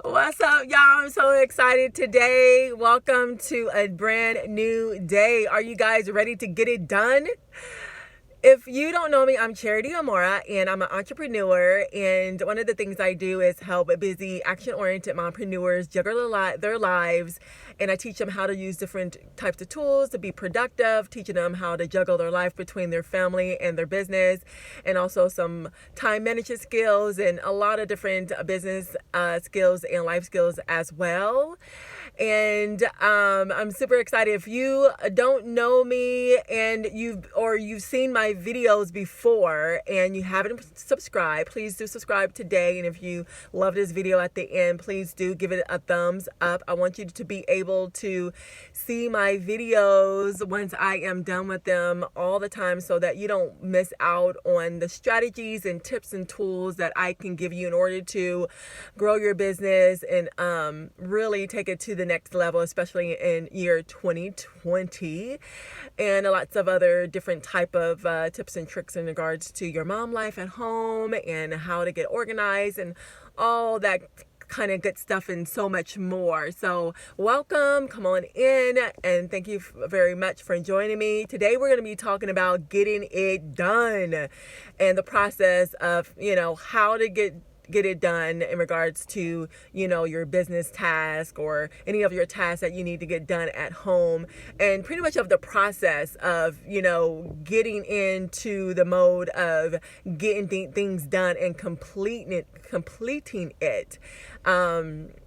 What's up, y'all? I'm so excited today. Welcome to a brand new day. Are you guys ready to get it done? If you don't know me, I'm Charity Aumora, and I'm an entrepreneur. And one of the things I do is help busy, action-oriented mompreneurs juggle their lives. And I teach them how to use different types of tools to be productive, teaching them how to juggle their life between their family and their business, and also some time management skills and a lot of different business skills and life skills as well. And I'm super excited. If you don't know me and you've seen my videos before and you haven't subscribed, please do subscribe today. And if you love this video at the end, please do give it a thumbs up. I want you to be able to see my videos once I am done with them all the time, so that you don't miss out on the strategies and tips and tools that I can give you in order to grow your business and really take it to the next level, especially in year 2020, and lots of other different type of tips and tricks in regards to your mom life at home and how to get organized and all that kind of good stuff and so much more. So welcome, come on in, and thank you very much for joining me. Today we're going to be talking about getting it done and the process of, how to get it done in regards to, your business task or any of your tasks that you need to get done at home, and pretty much of the process of, getting into the mode of getting things done and completing it,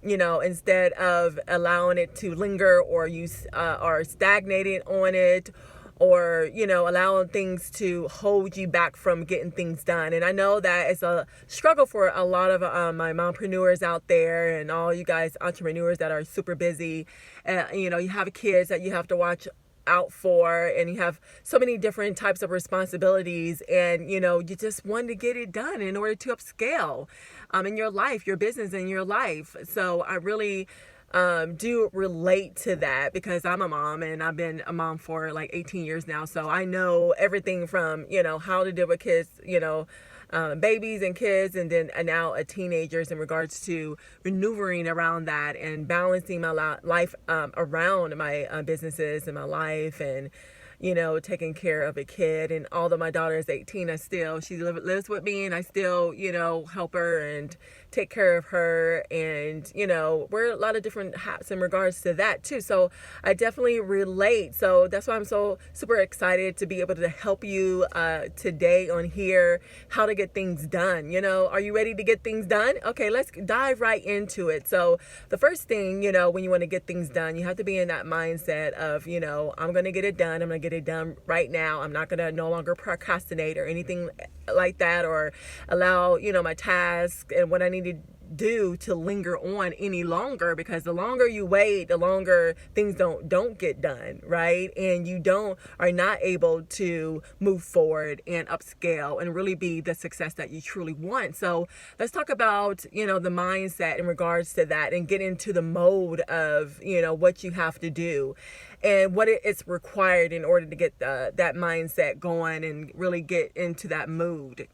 instead of allowing it to linger or you are stagnating on it, or, allowing things to hold you back from getting things done. And I know that it's a struggle for a lot of my mompreneurs out there and all you guys entrepreneurs that are super busy. You have kids that you have to watch out for, and you have so many different types of responsibilities, and you just want to get it done in order to upscale in your life, your business, and your life. So I really do relate to that, because I'm a mom and I've been a mom for like 18 years now. So I know everything from, how to deal with kids, babies and kids, and then now teenagers, in regards to maneuvering around that and balancing my life around my businesses and my life, and taking care of a kid. And although my daughter is 18, she lives with me, and I still, help her and take care of her, and wear a lot of different hats in regards to that too. So I definitely relate. So that's why I'm so super excited to be able to help you today on here, how to get things done. Are you ready to get things done? Okay, let's dive right into it. So the first thing, when you want to get things done, you have to be in that mindset of, I'm going to get it done. I'm going to get it done right now. I'm not going to no longer procrastinate or anything like that, or allow, my task and what I need to do to linger on any longer, because the longer you wait, the longer things don't get done, right? And you are not able to move forward and upscale and really be the success that you truly want. So let's talk about, the mindset in regards to that, and get into the mode of, what you have to do and what it's required in order to get that mindset going and really get into that mood.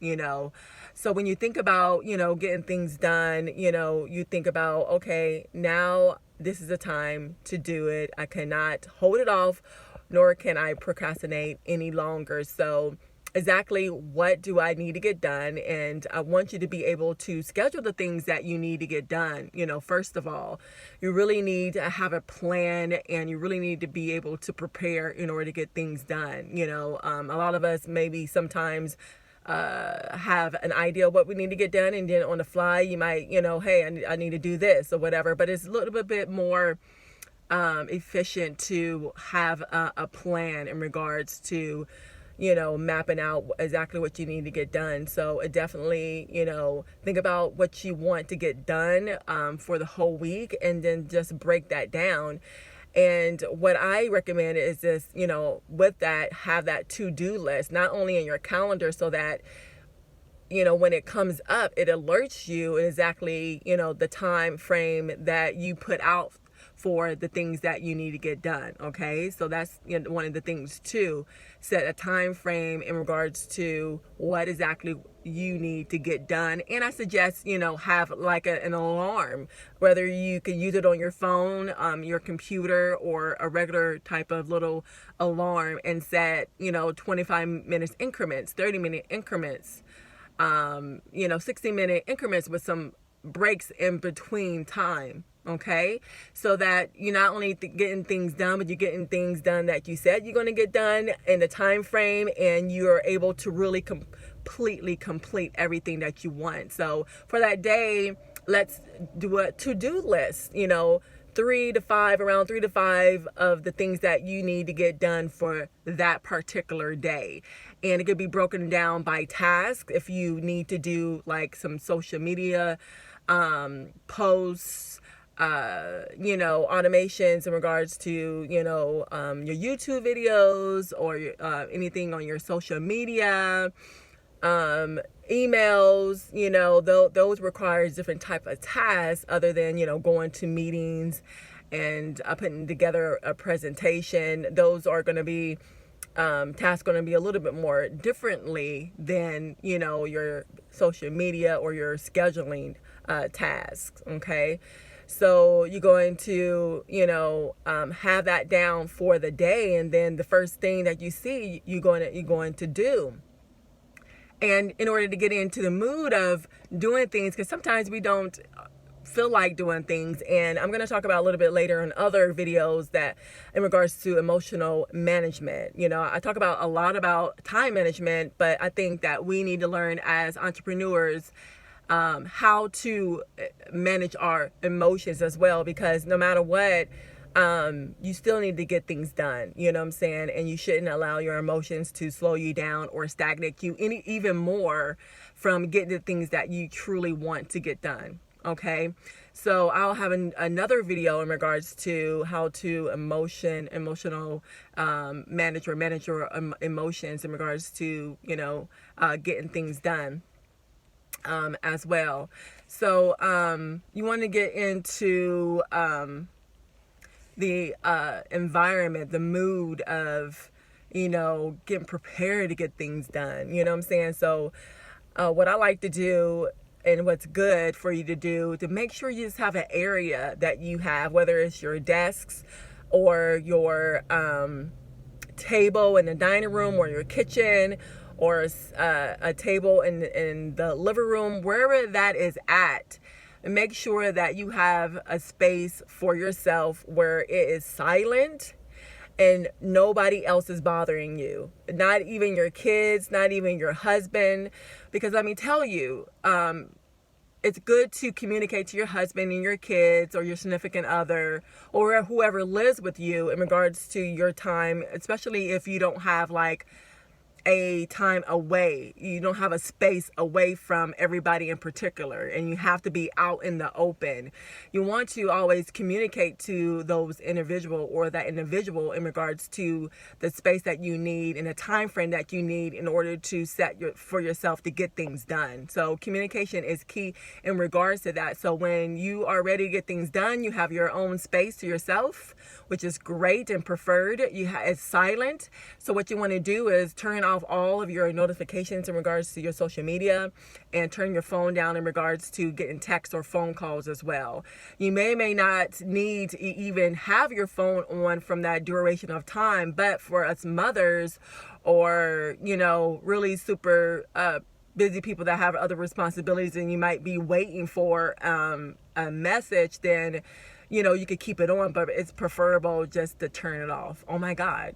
So when you think about, getting things done, you think about, okay, now this is the time to do it. I cannot hold it off, nor can I procrastinate any longer. So exactly what do I need to get done? And I want you to be able to schedule the things that you need to get done. First of all, you really need to have a plan, and you really need to be able to prepare in order to get things done. A lot of us maybe sometimes have an idea of what we need to get done, and then on the fly you might, hey, I need to do this or whatever. But it's a little bit more efficient to have a plan in regards to mapping out exactly what you need to get done. So it definitely, think about what you want to get done for the whole week, and then just break that down. And what I recommend is just, with that, have that to-do list, not only in your calendar, so that, when it comes up, it alerts you exactly, the time frame that you put out for the things that you need to get done. Okay, so that's one of the things too. Set a time frame in regards to what exactly you need to get done. And I suggest, have like an alarm, whether you can use it on your phone, your computer, or a regular type of little alarm, and set, 25 minutes increments, 30-minute increments, 60-minute increments with some breaks in between time. Okay, so that you're not only getting things done, but you're getting things done that you said you're going to get done in the time frame, and you're able to really completely complete everything that you want. So for that day, let's do a to-do list, around 3 to 5 of the things that you need to get done for that particular day. And it could be broken down by task. If you need to do like some social media posts, automations in regards to, your YouTube videos, or anything on your social media, emails, those require different type of tasks other than, going to meetings and putting together a presentation. Those are going to be tasks going to be a little bit more differently than, your social media or your scheduling tasks. Okay. So you're going to, have that down for the day, and then the first thing that you see, you're going to do. And in order to get into the mood of doing things, because sometimes we don't feel like doing things, and I'm going to talk about a little bit later in other videos that in regards to emotional management. I talk about a lot about time management, but I think that we need to learn as entrepreneurs how to manage our emotions as well, because no matter what, you still need to get things done, you know what I'm saying? And you shouldn't allow your emotions to slow you down or stagnate you even more from getting the things that you truly want to get done. Okay, so I'll have another video in regards to how to emotional manage your emotions in regards to getting things done as well. So you want to get into the environment, the mood of getting prepared to get things done. You know what I'm saying? So what I like to do, and what's good for you to do, to make sure you just have an area that you have, whether it's your desks or your table in the dining room, or your kitchen, or a table in the living room, wherever that is at. Make sure that you have a space for yourself where it is silent and nobody else is bothering you. Not even your kids, not even your husband. Because let me tell you, it's good to communicate to your husband and your kids, or your significant other, or whoever lives with you in regards to your time, especially if you don't have like a time away. You don't have a space away from everybody in particular, and you have to be out in the open. You want to always communicate to those individual, or that individual, in regards to the space that you need and the time frame that you need in order to set for yourself to get things done. So communication is key in regards to that. So when you are ready to get things done, you have your own space to yourself, which is great and preferred. It's silent. So what you want to do is turn off all of your notifications in regards to your social media, and turn your phone down in regards to getting texts or phone calls as well. You may not need to even have your phone on from that duration of time, but for us mothers, or really super busy people that have other responsibilities, and you might be waiting for a message, then you could keep it on, but it's preferable just to turn it off. Oh my God,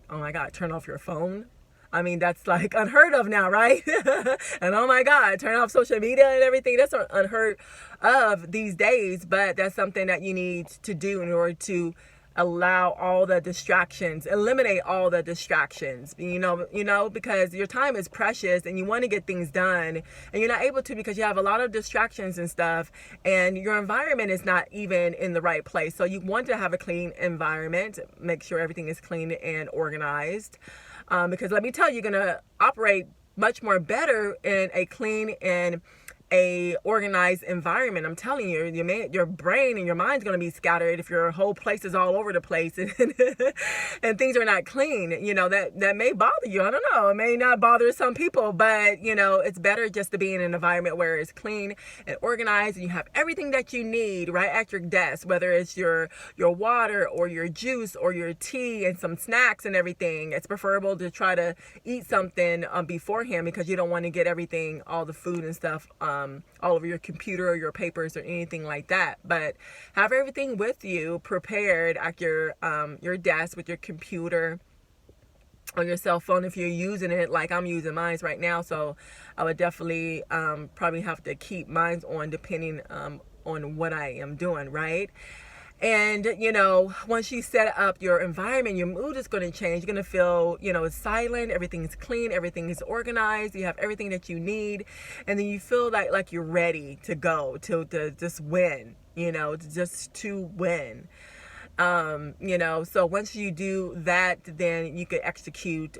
turn off your phone. I mean, that's like unheard of now, right? And oh my God, turn off social media and everything. That's unheard of these days, but that's something that you need to do in order to allow all the distractions, eliminate all the distractions, because your time is precious and you want to get things done, and you're not able to because you have a lot of distractions and stuff, and your environment is not even in the right place. So you want to have a clean environment, make sure everything is clean and organized. Because let me tell you, you're going to operate much more better in a clean and a organized environment. I'm telling you, your brain and your mind's going to be scattered if your whole place is all over the place and things are not clean. You know, that may bother you. I don't know. It may not bother some people, but you know, it's better just to be in an environment where it's clean and organized and you have everything that you need right at your desk, whether it's your water or your juice or your tea and some snacks and everything. It's preferable to try to eat something beforehand, because you don't want to get everything, all the food and stuff, all over your computer or your papers or anything like that. But have everything with you prepared at your desk, with your computer or your cell phone if you're using it, like I'm using mine right now. So I would definitely probably have to keep mine on, depending on what I am doing, right? And, you know, once you set up your environment, your mood is going to change. You're going to feel, you know, it's silent, everything is clean, everything is organized, you have everything that you need. And then you feel like you're ready to go, to just win, you know, just to win. You know, so once you do that, then you could execute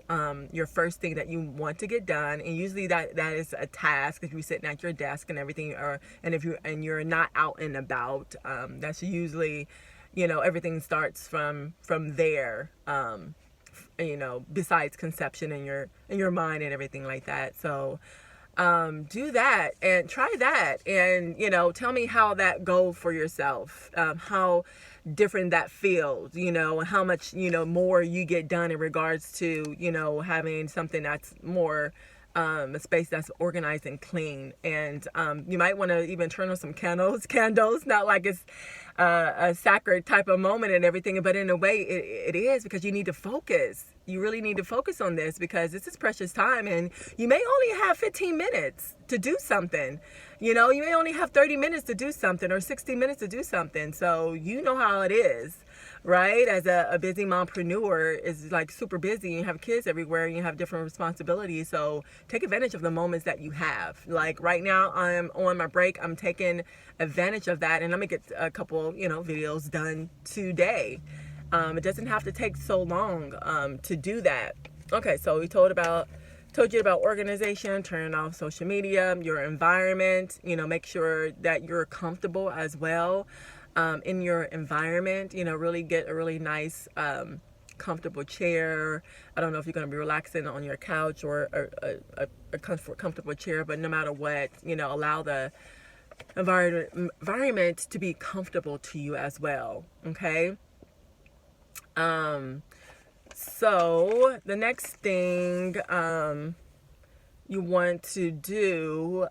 your first thing that you want to get done. And usually that is a task if you're sitting at your desk and everything, and if you're not out and about. That's usually, you know, everything starts from there. You know, besides conception in your mind and everything like that. So do that and try that, and you know, tell me how that goes for yourself, how different that feels, you know, and how much, you know, more you get done in regards to, you know, having something that's more a space that's organized and clean. And you might want to even turn on some candles, not like it's a sacred type of moment and everything, but in a way it is, because you need to focus. You really need to focus on this, because this is precious time, and you may only have 15 minutes to do something. You know, you may only have 30 minutes to do something, or 60 minutes to do something. So you know how it is, right? As a busy mompreneur, is like super busy. You have kids everywhere, and you have different responsibilities. So take advantage of the moments that you have. Like right now, I'm on my break. I'm taking advantage of that, and I'm gonna get a couple, you know, videos done today. It doesn't have to take so long to do that. Okay, so we told you about organization, turning off social media, your environment. You know, make sure that you're comfortable as well in your environment. You know, really get a really nice comfortable chair. I don't know if you're going to be relaxing on your couch or a comfortable chair, but no matter what, you know, allow the environment to be comfortable to you as well. Okay. So the next thing you want to do,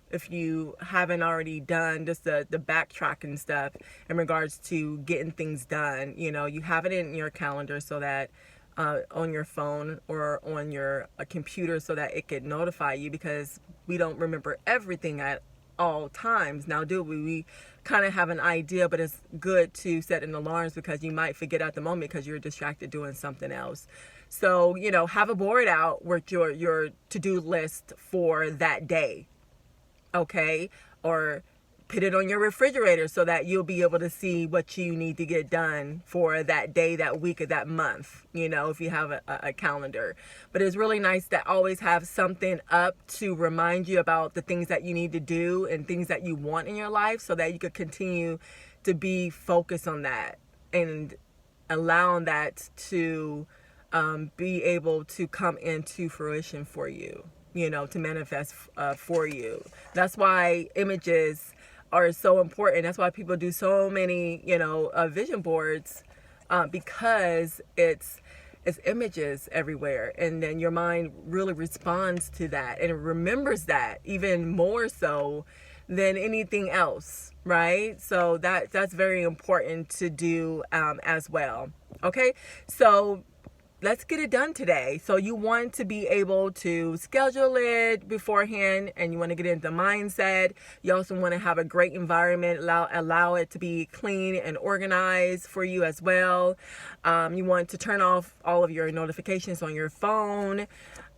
if you haven't already done just the backtracking stuff in regards to getting things done, you know, you have it in your calendar so that on your phone or on your computer, so that it could notify you, because we don't remember everything at all times. Now, we kind of have an idea, but it's good to set an alarms, because you might forget at the moment because you're distracted doing something else. So, you know, have a board out with your to-do list for that day, okay? Or put it on your refrigerator so that you'll be able to see what you need to get done for that day, that week, or that month, you know, if you have a calendar. But it's really nice to always have something up to remind you about the things that you need to do and things that you want in your life, so that you could continue to be focused on that and allowing that to be able to come into fruition for you, you know, to manifest for you. That's why images are so important. That's why people do so many, you know, vision boards, because it's images everywhere, and then your mind really responds to that and it remembers that even more so than anything else, right? So that's very important to do as well. Okay, so let's get it done today. So you want to be able to schedule it beforehand, and you want to get into mindset. You also want to have a great environment, allow it to be clean and organized for you as well. You want to turn off all of your notifications on your phone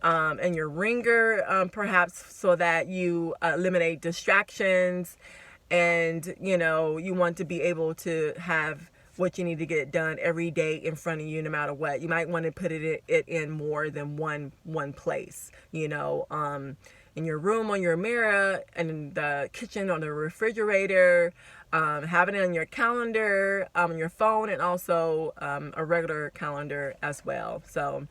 and your ringer, perhaps, so that you eliminate distractions. And, you know, you want to be able to have what you need to get done every day in front of you, no matter what. You might want to put it in more than one place, you know. in your room on your mirror, and in the kitchen on the refrigerator, having it on your calendar, your phone, and also a regular calendar as well. So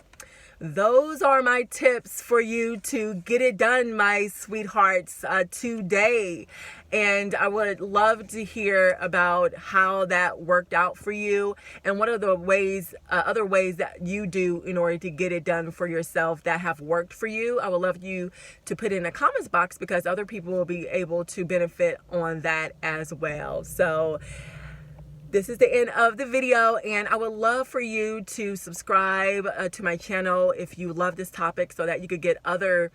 those are my tips for you to get it done, my sweethearts, today. And I would love to hear about how that worked out for you, and what are the ways, other ways that you do in order to get it done for yourself that have worked for you. I would love you to put in the comments box, because other people will be able to benefit on that as well. So this is the end of the video, and I would love for you to subscribe to my channel if you love this topic, so that you could get other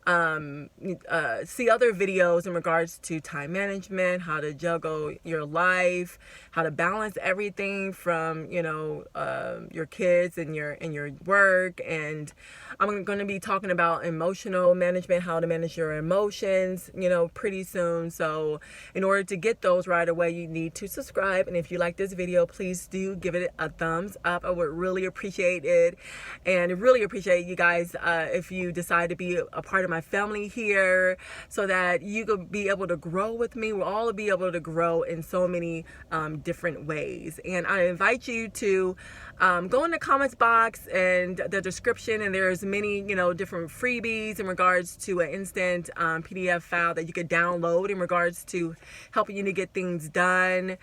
see other videos in regards to time management, how to juggle your life, how to balance everything from, you know, your kids and your work. And I'm going to be talking about emotional management, how to manage your emotions, you know, pretty soon. So in order to get those right away, you need to subscribe. And if you like this video, please do give it a thumbs up. I would really appreciate it, and really appreciate you guys if you decide to be a part of my family here, so that you could be able to grow with me. We'll all be able to grow in so many different ways. And I invite you to go in the comments box and the description, and there's many, you know, different freebies in regards to an instant PDF file that you could download in regards to helping you to get things done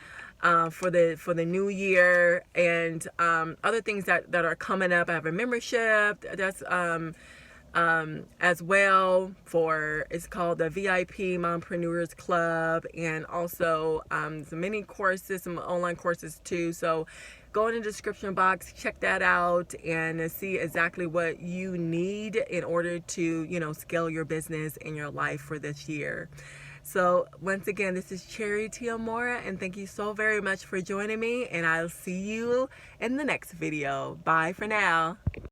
for the new year, and other things that are coming up. I have a membership that's as well, for, it's called the VIP Mompreneurs Club, and also some mini courses, some online courses too. So go in the description box, check that out, and see exactly what you need in order to, you know, scale your business and your life for this year. So once again, this is Charity Aumora, and thank you so very much for joining me, and I'll see you in the next video. Bye for now.